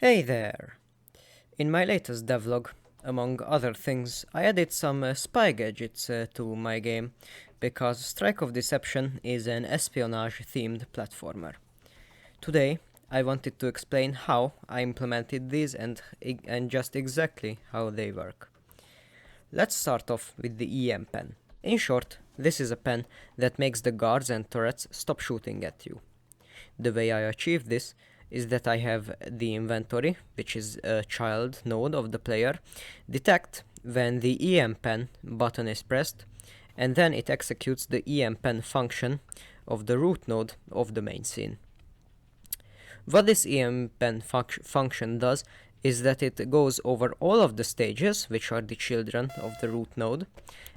Hey there! In my latest devlog, among other things, I added some spy gadgets to my game, because Strike of Deception is an espionage-themed platformer. Today, I wanted to explain how I implemented these and just exactly how they work. Let's start off with the EM pen. In short, this is a pen that makes the guards and turrets stop shooting at you. The way I achieve this is that I have the inventory, which is a child node of the player, detect when the EM pen button is pressed, and then it executes the EM pen function of the root node of the main scene. What this EM pen function does is that it goes over all of the stages, which are the children of the root node,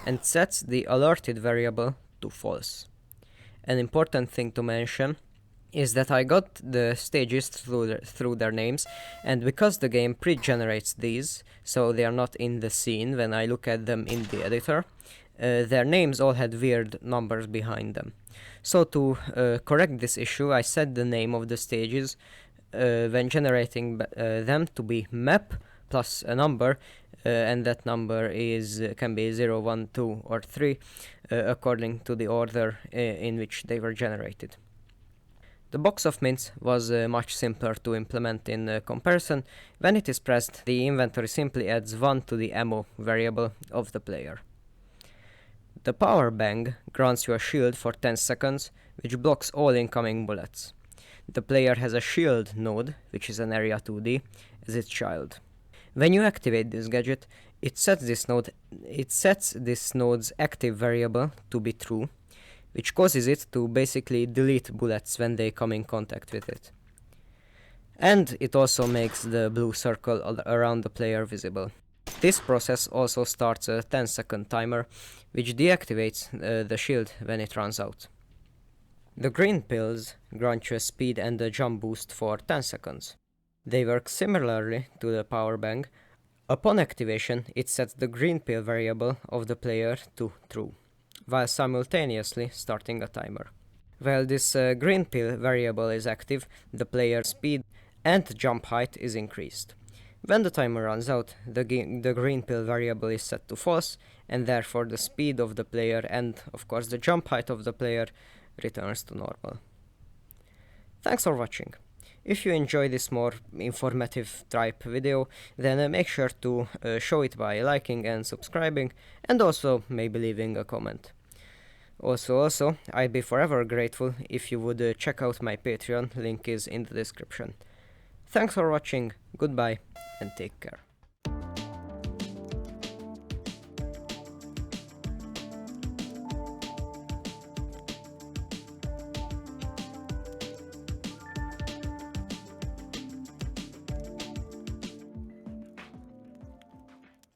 and sets the alerted variable to false. An important thing to mention is that I got the stages through their names, and because the game pre-generates these, so they are not in the scene when I look at them in the editor, their names all had weird numbers behind them. So to correct this issue, I set the name of the stages when generating them to be map plus a number, and that number can be 0, 1, 2, or 3, according to the order in which they were generated. The box of mints was much simpler to implement in comparison. When it is pressed, the inventory simply adds 1 to the ammo variable of the player. The power bang grants you a shield for 10 seconds, which blocks all incoming bullets. The player has a shield node, which is an area 2D, as its child. When you activate this gadget, it sets this node's active variable to be true, which causes it to basically delete bullets when they come in contact with it. And it also makes the blue circle around the player visible. This process also starts a 10-second timer, which deactivates the shield when it runs out. The green pills grant you a speed and a jump boost for 10 seconds. They work similarly to the power bang. Upon activation, it sets the green pill variable of the player to true, while simultaneously starting a timer. While this green pill variable is active, the player's speed and jump height is increased. When the timer runs out, the green pill variable is set to false, and therefore the speed of the player and, of course, the jump height of the player returns to normal. Thanks for watching. If you enjoy this more informative type video, then make sure to show it by liking and subscribing, and also maybe leaving a comment. Also, I'd be forever grateful if you would check out my Patreon, link is in the description. Thanks for watching, goodbye, and take care.